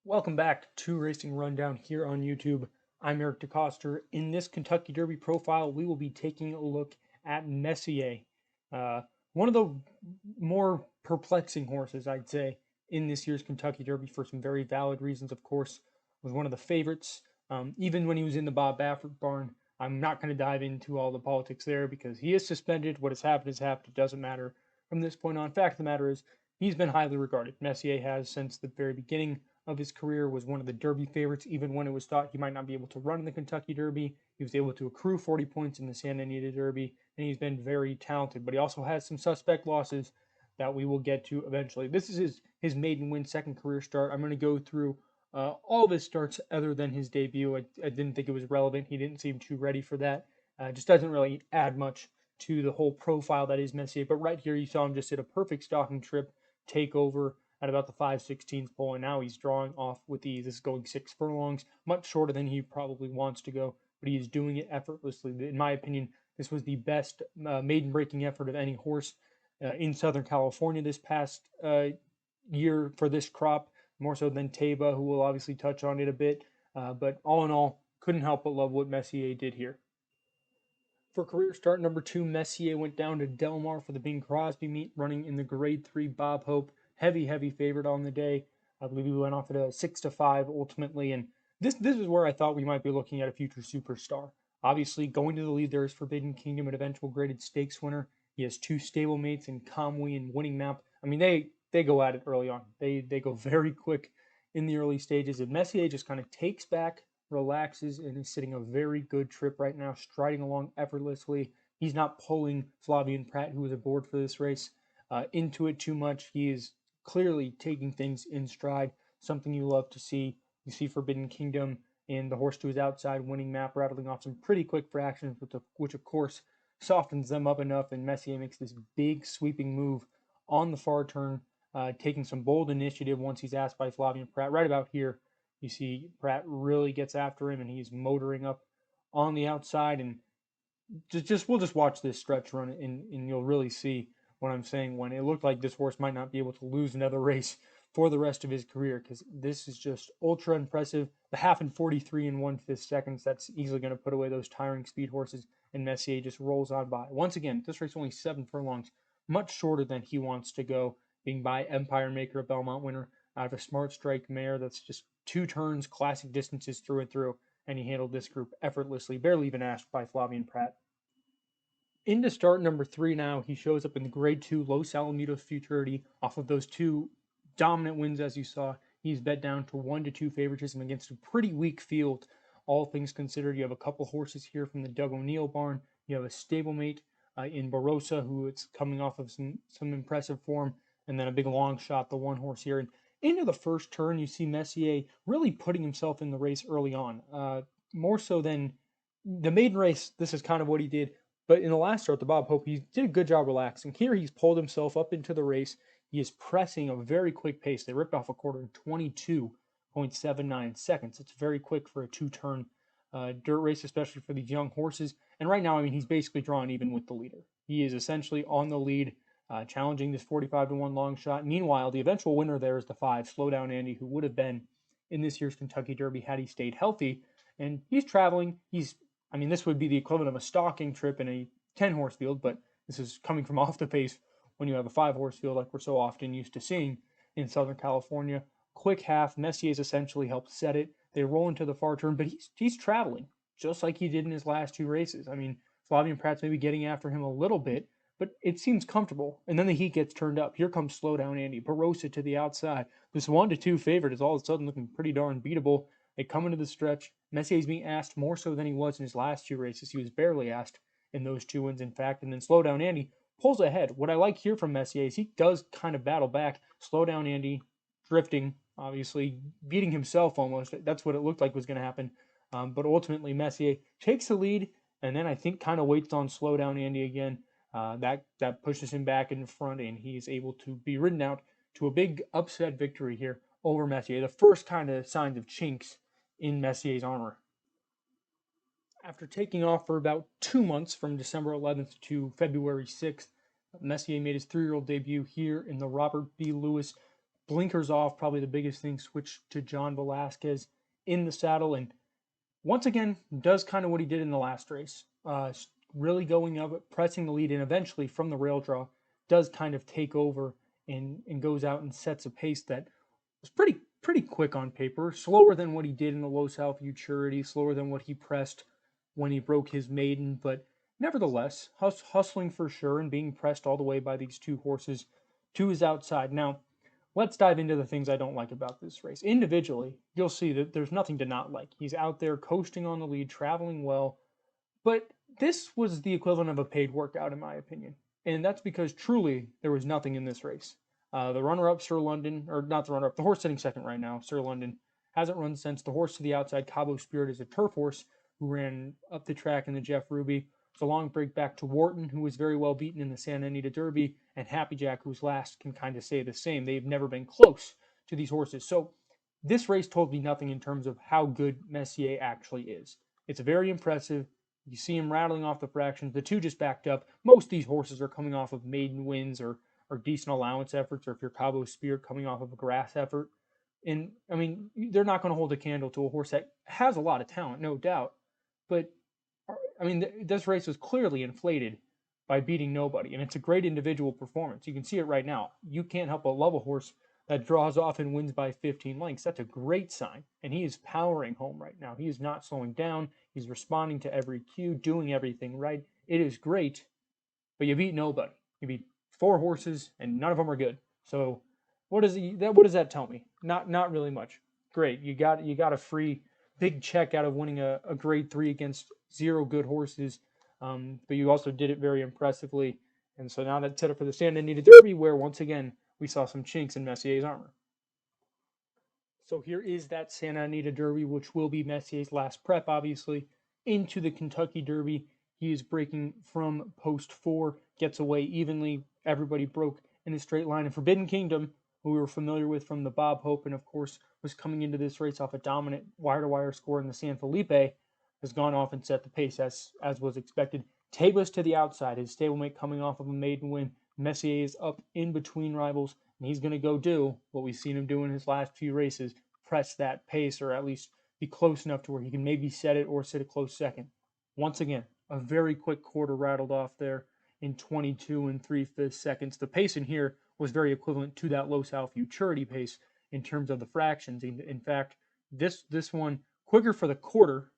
Welcome back to Two Racing Rundown here on YouTube. I'm Eric DeCoster. In this Kentucky Derby profile, we will be taking a look at Messier, uh, one of the more perplexing horses, I'd say, in this year's Kentucky Derby for some very valid reasons, of course. Was one of the favorites, even when he was in the Bob Baffert barn. I'm not going to dive into all the politics there because he is suspended. What has happened has happened. It doesn't matter from this point on. Fact of the matter is, he's been highly regarded. Messier has since the very beginning of his career, was one of the Derby favorites, even when it was thought he might not be able to run in the Kentucky Derby. He was able to accrue 40 points in the Santa Anita Derby, and he's been very talented. But he also has some suspect losses that we will get to eventually. This is his maiden win, second career start. I'm going to go through all of his starts other than his debut. I didn't think it was relevant. He didn't seem too ready for that. Just doesn't really add much to the whole profile that is Messier. But right here, you saw him just hit a perfect stalking trip, take over at about the 5/16th pole, and now he's drawing off with ease. This is going 6 furlongs, much shorter than he probably wants to go, but he is doing it effortlessly. In my opinion, this was the best maiden breaking effort of any horse in Southern California this past year for this crop, more so than Taba, who will obviously touch on it a bit. But all in all, couldn't help but love what Messier did here. For career start number 2, Messier went down to Del Mar for the Bing Crosby meet, running in the Grade 3 Bob Hope. Heavy favorite on the day. I believe he went off at a 6-5 ultimately, and this is where I thought we might be looking at a future superstar. Obviously, going to the lead there is Forbidden Kingdom, an eventual graded stakes winner. He has two stablemates in Kamui and Winning Map. I mean, they go at it early on. They go very quick in the early stages, and Messier just kind of takes back, relaxes, and is sitting a very good trip right now, striding along effortlessly. He's not pulling Flavien Prat, who was aboard for this race, into it too much. He is clearly taking things in stride, something you love to see. You see Forbidden Kingdom and the horse to his outside Winning Map rattling off some pretty quick fractions, which of course softens them up enough, and Messier makes this big sweeping move on the far turn, taking some bold initiative once he's asked by Flavien Prat. Right about here, you see Pratt really gets after him, and he's motoring up on the outside. And just we'll just watch this stretch run, and you'll really see what I'm saying when it looked like this horse might not be able to lose another race for the rest of his career, because this is just ultra impressive. The half in 43 and 1/5 seconds, that's easily going to put away those tiring speed horses, and Messier just rolls on by. Once again, this race only 7 furlongs, much shorter than he wants to go, being by Empire Maker, a Belmont winner, out of a Smart Strike mare that's just two turns, classic distances through and through, and he handled this group effortlessly, barely even asked by Flavien Prat. Into start number 3 now, he shows up in the Grade 2 Los Alamitos Futurity off of those two dominant wins, as you saw. He's bet down to 1-2 favoritism against a pretty weak field, all things considered. You have a couple horses here from the Doug O'Neill barn. You have a stablemate in Barossa, who it's coming off of some impressive form, and then a big long shot, the one horse here. And into the first turn, you see Messier really putting himself in the race early on, more so than the maiden race. This is kind of what he did, but in the last start, the Bob Hope, he did a good job relaxing. Here, he's pulled himself up into the race. He is pressing a very quick pace. They ripped off a quarter in 22.79 seconds. It's very quick for a two-turn dirt race, especially for these young horses. And right now, I mean, he's basically drawing even with the leader. He is essentially on the lead, challenging this 45-1 long shot. Meanwhile, the eventual winner there is the 5, Slow Down Andy, who would have been in this year's Kentucky Derby had he stayed healthy. And he's traveling. I mean, this would be the equivalent of a stalking trip in a 10-horse field, but this is coming from off the pace when you have a 5-horse field like we're so often used to seeing in Southern California. Quick half, Messier's essentially helped set it. They roll into the far turn, but he's traveling just like he did in his last two races. I mean, Flavien Prat's maybe getting after him a little bit, but it seems comfortable. And then the heat gets turned up. Here comes Slow Down Andy, Barossa to the outside. This 1-2 favorite is all of a sudden looking pretty darn beatable. They come into the stretch. Messier's being asked more so than he was in his last two races. He was barely asked in those two wins, in fact. And then Slow Down Andy pulls ahead. What I like here from Messier is he does kind of battle back. Slow Down Andy drifting, obviously beating himself almost. That's what it looked like was going to happen. But ultimately, Messier takes the lead, and then I think kind of waits on Slow Down Andy again. That pushes him back in front, and he's able to be ridden out to a big upset victory here over Messier. The first kind of signs of chinks in Messier's armor. After taking off for about 2 months from December 11th to February 6th, Messier made his 3-year-old debut here in the Robert B. Lewis blinkers off, probably the biggest thing, switched to John Velasquez in the saddle, and once again does kind of what he did in the last race. Really going up, pressing the lead, and eventually from the rail draw does kind of take over and goes out and sets a pace that was pretty quick on paper, slower than what he did in the Los Futurity, slower than what he pressed when he broke his maiden, but nevertheless hustling for sure and being pressed all the way by these two horses to his outside. Now, let's dive into the things I don't like about this race. Individually, you'll see that there's nothing to not like. He's out there coasting on the lead, traveling well, but this was the equivalent of a paid workout, in my opinion. And that's because truly there was nothing in this race. The runner-up, Sir London, or not the runner-up, the horse sitting second right now, Sir London, hasn't run since. The horse to the outside, Cabo Spirit, is a turf horse who ran up the track in the Jeff Ruby. It's a long break back to Wharton, who was very well beaten in the Santa Anita Derby, and Happy Jack, who's last, can kind of say the same. They've never been close to these horses. So this race told me nothing in terms of how good Messier actually is. It's very impressive. You see him rattling off the fractions. The two just backed up. Most of these horses are coming off of maiden wins or decent allowance efforts, or if you're Cabo Spirit, coming off of a grass effort. And I mean, they're not going to hold a candle to a horse that has a lot of talent, no doubt. But I mean, this race was clearly inflated by beating nobody, and it's a great individual performance. You can see it right now. You can't help but love a horse that draws off and wins by 15 lengths. That's a great sign, and he is powering home right now. He is not slowing down. He's responding to every cue, doing everything right. It is great, but you beat nobody. You beat four horses, and none of them are good. So what does that tell me? Not really much. Great, you got a free big check out of winning a grade 3 against 0 good horses, but you also did it very impressively. And so now that's set up for the Santa Anita Derby, where once again we saw some chinks in Messier's armor. So here is that Santa Anita Derby, which will be Messier's last prep, obviously, into the Kentucky Derby. He is breaking from post 4, gets away evenly. Everybody broke in a straight line. And Forbidden Kingdom, who we were familiar with from the Bob Hope, and of course was coming into this race off a dominant wire-to-wire score in the San Felipe, has gone off and set the pace as was expected. Tabus to the outside, his stablemate coming off of a maiden win. Messier is up in between rivals, and he's going to go do what we've seen him do in his last few races, press that pace, or at least be close enough to where he can maybe set it or sit a close second. Once again, a very quick quarter rattled off there in 22 and 3/5 seconds. The pace in here was very equivalent to that Los Futurity pace in terms of the fractions. In fact, this one quicker for the quarter,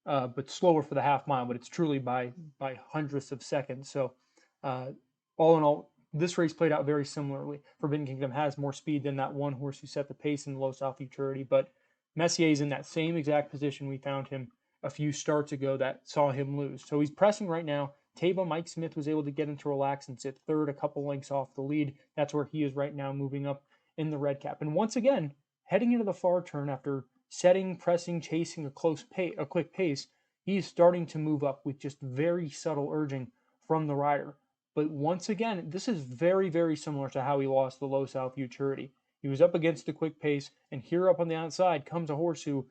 but slower for the half mile. But it's truly by hundredths of seconds. So all in all, this race played out very similarly. Forbidden Kingdom has more speed than that one horse who set the pace in the Los Futurity, but Messier is in that same exact position we found him a few starts ago that saw him lose. So he's pressing right now. Taba, Mike Smith was able to get him to relax and sit third, a couple lengths off the lead. That's where he is right now, moving up in the red cap. And once again, heading into the far turn after setting, pressing, chasing a quick pace, he's starting to move up with just very subtle urging from the rider. But once again, this is very, very similar to how he lost the Los Futurity. He was up against the quick pace, and here up on the outside comes a horse who,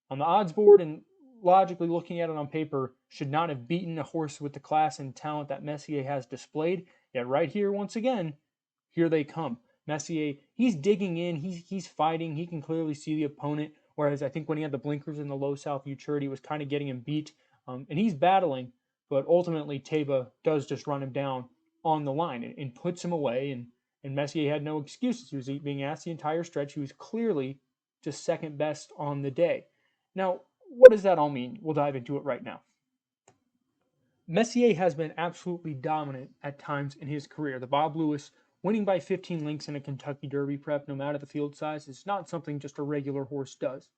on the odds board and logically looking at it on paper, should not have beaten a horse with the class and talent that Messier has displayed. Yet right here, once again, here they come. Messier, he's digging in, he's fighting, he can clearly see the opponent, whereas I think when he had the blinkers in the Los Futurity, was kind of getting him beat, and he's battling, but ultimately Taba does just run him down on the line and puts him away, and Messier had no excuses. He was being asked the entire stretch. He was clearly just second best on the day. Now, what does that all mean? We'll dive into it right now. Messier has been absolutely dominant at times in his career. The Bob Lewis winning by 15 lengths in a Kentucky Derby prep, no matter the field size, is not something just a regular horse does.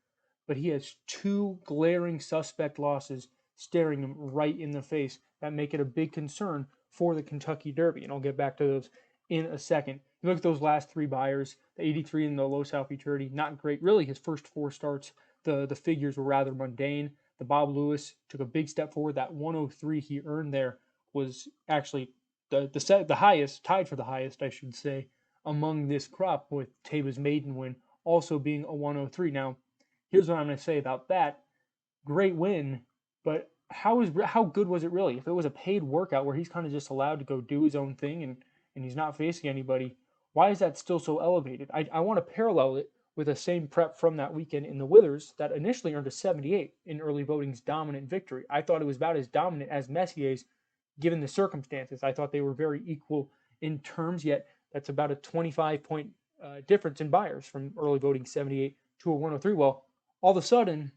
But he has two glaring suspect losses staring him right in the face that make it a big concern for the Kentucky Derby. And I'll get back to those in a second. You look at those last 3 buyers, the 83 and the Los Futurity, not great. Really, his first 4 starts, the figures were rather mundane. The Bob Lewis took a big step forward. That 103 he earned there was actually the highest, tied for the highest, I should say, among this crop, with Taba's maiden win also being a 103. Now, here's what I'm going to say about that. Great win, but how good was it really? If it was a paid workout where he's kind of just allowed to go do his own thing and he's not facing anybody, Why is that still so elevated? I want to parallel it with the same prep from that weekend in the Withers that initially earned a 78 in early voting's dominant victory. I thought it was about as dominant as Messier's given the circumstances. I thought they were very equal in terms, yet that's about a 25-point difference in Byers from early voting 78 to a 103. Well, all of a sudden,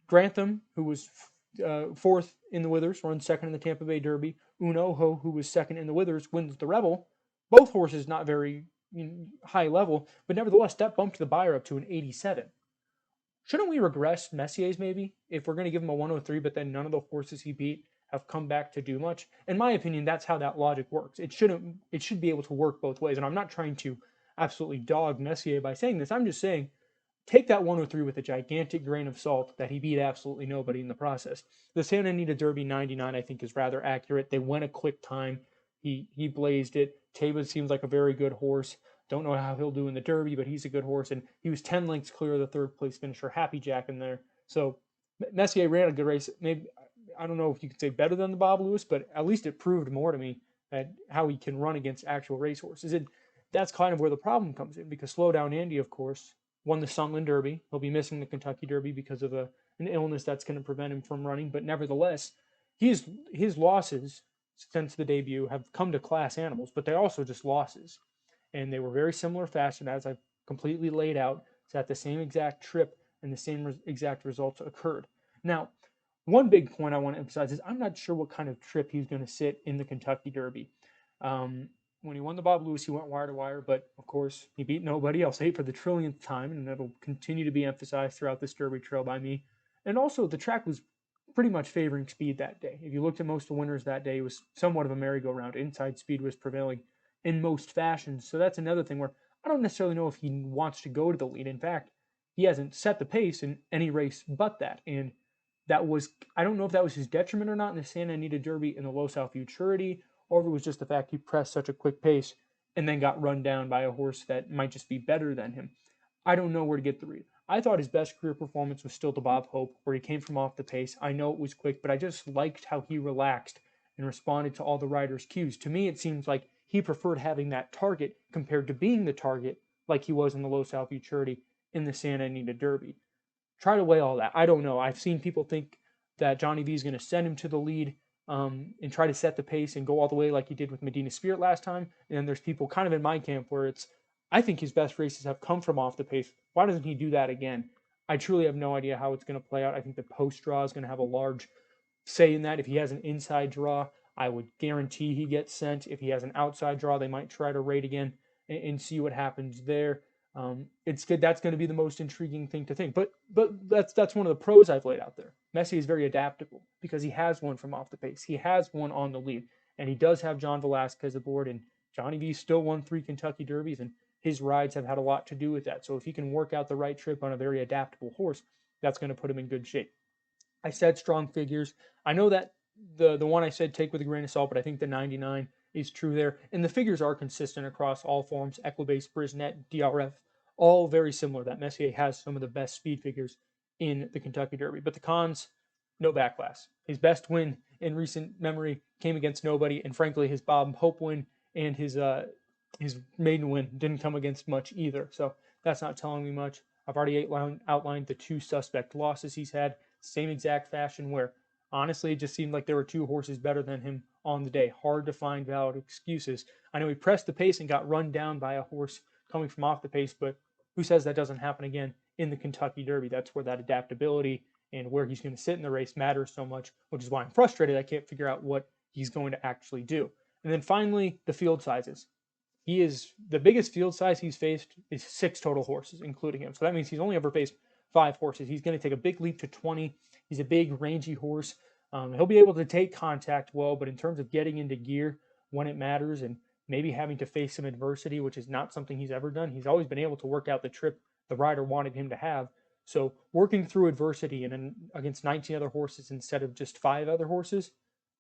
Grantham, who was fourth in the Withers, runs second in the Tampa Bay Derby. Unoho, who was second in the Withers, wins the Rebel. Both horses not very high level, but nevertheless, that bumped the Beyer up to an 87. Shouldn't we regress Messier's maybe if we're going to give him a 103, but then none of the horses he beat have come back to do much? In my opinion, that's how that logic works. It should be able to work both ways. And I'm not trying to absolutely dog Messier by saying this. I'm just saying take that 103 with a gigantic grain of salt that he beat absolutely nobody in the process. The Santa Anita Derby 99, I think, is rather accurate. They went a quick time. He blazed it. Taba seems like a very good horse. Don't know how he'll do in the Derby, but he's a good horse. And he was 10 lengths clear of the third place finisher, Happy Jack, in there. So Messier ran a good race. Maybe, I don't know if you could say better than the Bob Lewis, but at least it proved more to me that how he can run against actual racehorses. And that's kind of where the problem comes in, because Slow Down Andy, of course, won the Sunland Derby. He'll be missing the Kentucky Derby because of an illness that's going to prevent him from running. But nevertheless, his losses since the debut have come to class animals, but they're also just losses. And they were very similar fashion, as I've completely laid out. So at the same exact trip and the same exact results occurred. Now, one big point I want to emphasize is I'm not sure what kind of trip he's going to sit in the Kentucky Derby. When he won the Bob Lewis, he went wire to wire, but of course, he beat nobody. I'll say it for the trillionth time, and that'll continue to be emphasized throughout this Derby trail by me. And also, the track was pretty much favoring speed that day. If you looked at most of the winners that day, it was somewhat of a merry-go-round. Inside speed was prevailing in most fashions. So that's another thing where I don't necessarily know if he wants to go to the lead. In fact, he hasn't set the pace in any race but that. And that was, I don't know if that was his detriment or not in the Santa Anita Derby in the Low South Futurity, or if it was just the fact he pressed such a quick pace and then got run down by a horse that might just be better than him. I don't know where to get the read. I thought his best career performance was still the Bob Hope, where he came from off the pace. I know it was quick, but I just liked how he relaxed and responded to all the riders' cues. To me, it seems like he preferred having that target compared to being the target like he was in the Low South Futurity in the Santa Anita Derby. Try to weigh all that. I don't know. I've seen people think that Johnny V is going to send him to the lead and try to set the pace and go all the way like he did with Medina Spirit last time. And then there's people kind of in my camp where it's, I think his best races have come from off the pace. Why doesn't he do that again? I truly have no idea how it's going to play out. I think the post draw is going to have a large say in that. If he has an inside draw, I would guarantee he gets sent. If he has an outside draw, they might try to rate again and see what happens there. It's good. That's going to be the most intriguing thing to think. But that's one of the pros I've laid out there. Messi is very adaptable because he has one from off the pace. He has one on the lead, and he does have John Velasquez aboard. And Johnny V still won 3 Kentucky Derbies, and his rides have had a lot to do with that. So if he can work out the right trip on a very adaptable horse, that's going to put him in good shape. I said strong figures. I know that the one I said take with a grain of salt, but I think the 99 is true there. And the figures are consistent across all forms, Equibase, Brisnet, DRF, all very similar. That Messier has some of the best speed figures in the Kentucky Derby. But the cons, no backclass. His best win in recent memory came against nobody, and frankly, his Bob Hope win and his maiden win didn't come against much either. So that's not telling me much. I've already outlined the 2 suspect losses he's had, same exact fashion where honestly it just seemed like there were 2 horses better than him on the day. Hard to find valid excuses. I know he pressed the pace and got run down by a horse coming from off the pace, but who says that doesn't happen again in the Kentucky Derby? That's where that adaptability and where he's going to sit in the race matters so much, which is why I'm frustrated. I can't figure out what he's going to actually do. And then finally, the field sizes. He is the biggest field size he's faced is 6 total horses, including him. So that means he's only ever faced 5 horses. He's going to take a big leap to 20. He's a big, rangy horse. He'll be able to take contact well, but in terms of getting into gear when it matters and maybe having to face some adversity, which is not something he's ever done, he's always been able to work out the trip the rider wanted him to have. So working through adversity and against 19 other horses instead of just 5 other horses,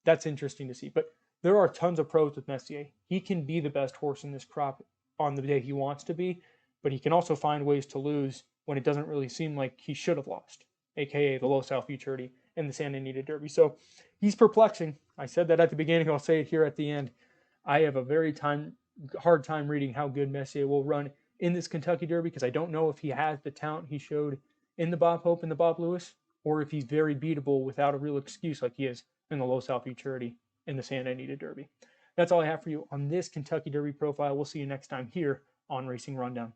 that's interesting to see. But there are tons of pros with Messier. He can be the best horse in this crop on the day he wants to be, but he can also find ways to lose when it doesn't really seem like he should have lost, aka the Low South Futurity and the Santa Anita Derby. So he's perplexing. I said that at the beginning. I'll say it here at the end. I have a very hard time reading how good Messier will run in this Kentucky Derby because I don't know if he has the talent he showed in the Bob Hope and the Bob Lewis, or if he's very beatable without a real excuse like he is in the Los Futurity in the Santa Anita Derby. That's all I have for you on this Kentucky Derby profile. We'll see you next time here on Racing Rundown.